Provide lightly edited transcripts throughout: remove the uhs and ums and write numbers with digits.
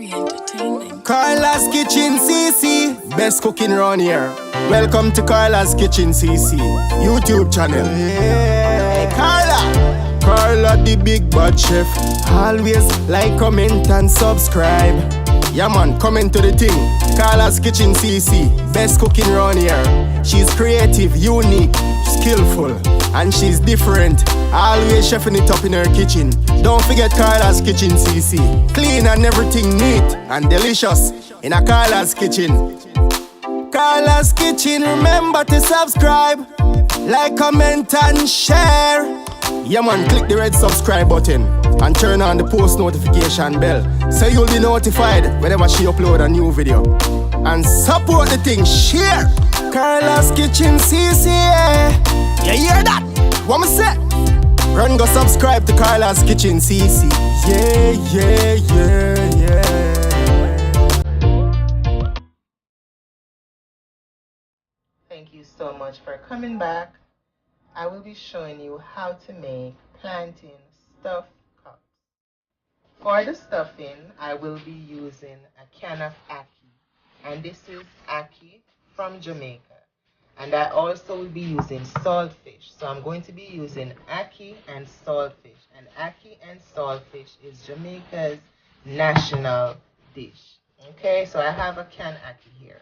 Carla's Kitchen CC, best cooking around here. Welcome to Carla's Kitchen CC YouTube channel. Hey, Carla the big bad chef. Always like, comment and subscribe. Yeah man, comment to the thing. Carla's Kitchen CC, best cooking around here. She's creative, unique, skillful, and she's different. Always chefing it up in her kitchen. Don't forget Carla's Kitchen CC. Clean and everything neat and delicious in a Carla's Kitchen. Carla's Kitchen, remember to subscribe, like, comment and share. Yeah man, click the red subscribe button and turn on the post notification bell so you'll be notified whenever she upload a new video. And support the thing, share. Carla's Kitchen CC, yeah. You hear that? What me say? Run go subscribe to Carla's Kitchen CC. Yeah, yeah, yeah, yeah. Thank you so much for coming back. I will be showing you how to make plantain stuffed cups. For the stuffing, I will be using a can of ackee, and this is ackee from Jamaica. And I also will be using saltfish. So I'm going to be using ackee and saltfish. And ackee and saltfish is Jamaica's national dish. Okay, so I have a can ackee here.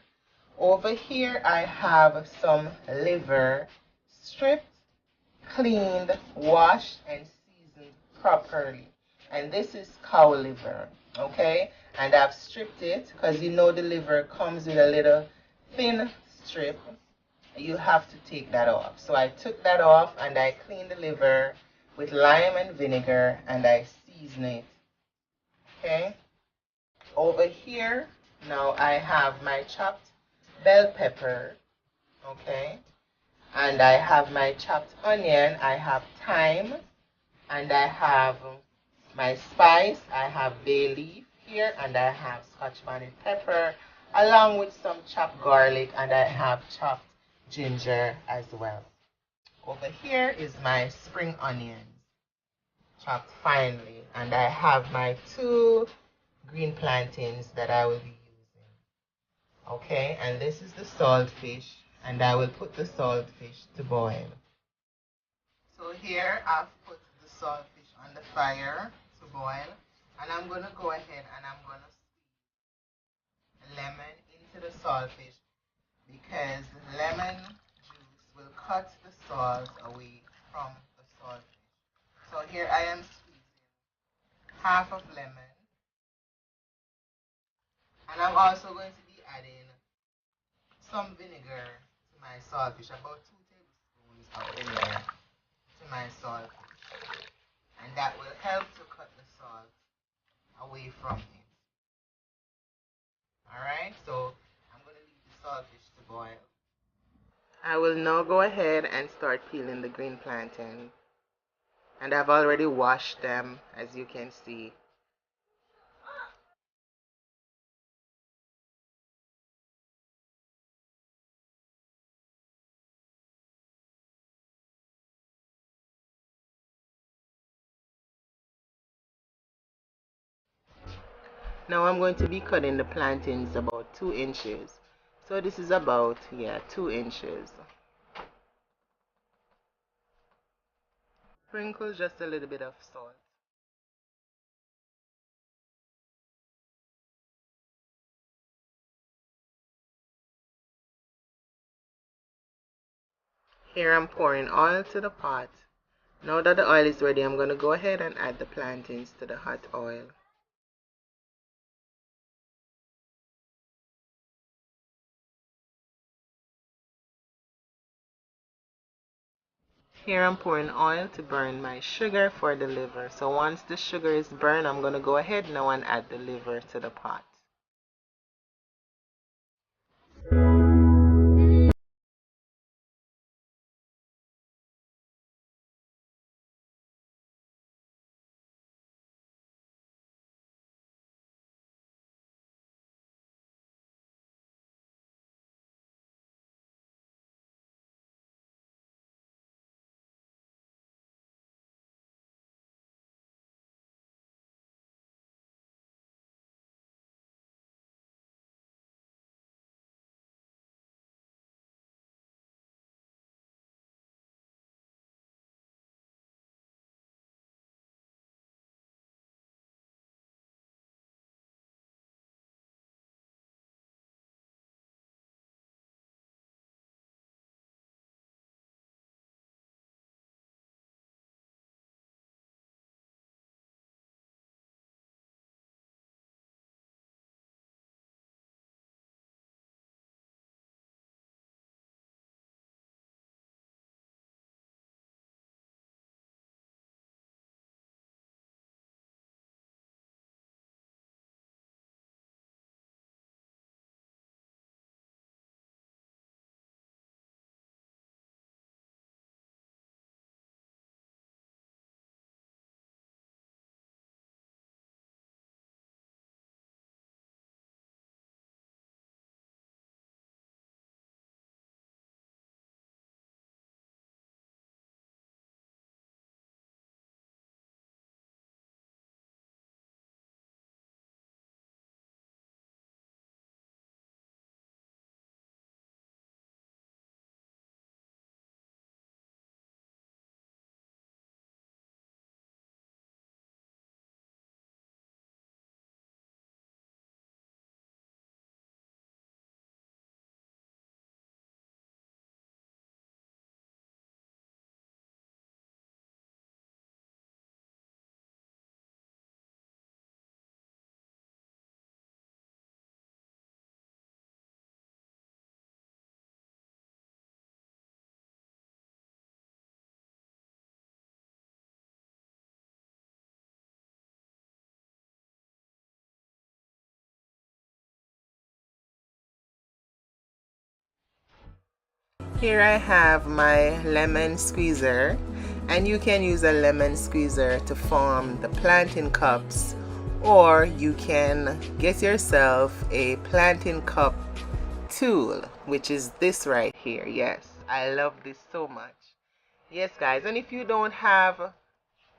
Over here I have some liver stripped, cleaned, washed, and seasoned properly. And this is cow liver, okay? And I've stripped it because you know the liver comes with a little thin strip. You have to take that off. So I took that off and I cleaned the liver with lime and vinegar and I season it, okay? Over here, now I have my chopped bell pepper, okay? And I have my chopped onion, I have thyme, and I have my spice. I have bay leaf here, and I have scotch bonnet pepper, along with some chopped garlic, and I have chopped ginger as well. Over here is my spring onions, chopped finely, and I have my 2 green plantains that I will be using. Okay, and this is the saltfish, and I will put the saltfish to boil. So here I've put the saltfish on the fire to boil, and I'm going to go ahead and I'm going to squeeze lemon into the saltfish because lemon juice will cut the salt away from the saltfish. So here I am squeezing half of lemon, and I'm also going to be adding some vinegar to my saltfish, about 2 tablespoons of vinegar to my saltfish, and that will help to cut the salt away from it. Alright, so I'm going to leave the saltfish to boil. I will now go ahead and start peeling the green plantain, and I've already washed them, as you can see. Now I'm going to be cutting the plantains about 2 inches. So this is about, 2 inches. Sprinkle just a little bit of salt. Here I'm pouring oil to the pot. Now that the oil is ready, I'm going to go ahead and add the plantains to the hot oil. Here I'm pouring oil to burn my sugar for the liver. So once the sugar is burned, I'm going to go ahead now and add the liver to the pot. Here I have my lemon squeezer, and you can use a lemon squeezer to form the plantain cups, or you can get yourself a plantain cup tool, which is this right here. Yes, I love this so much. Yes guys, and if you don't have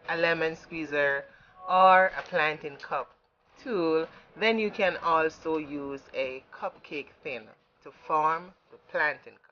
a lemon squeezer or a plantain cup tool, then you can also use a cupcake tin to form the plantain cup.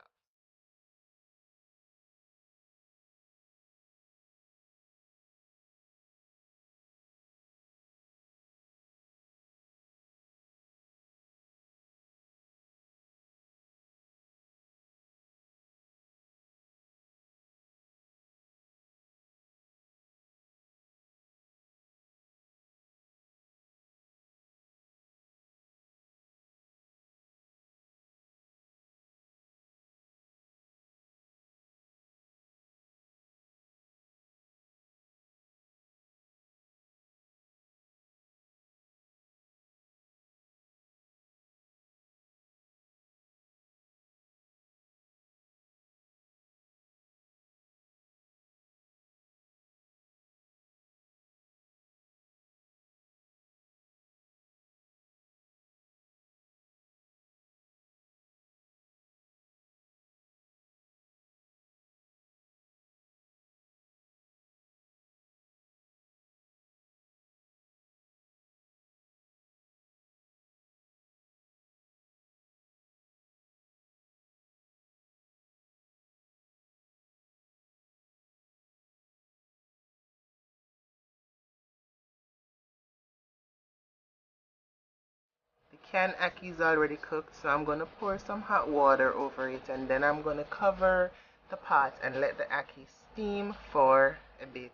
The canned ackee is already cooked, so I'm going to pour some hot water over it, and then I'm going to cover the pot and let the ackee steam for a bit.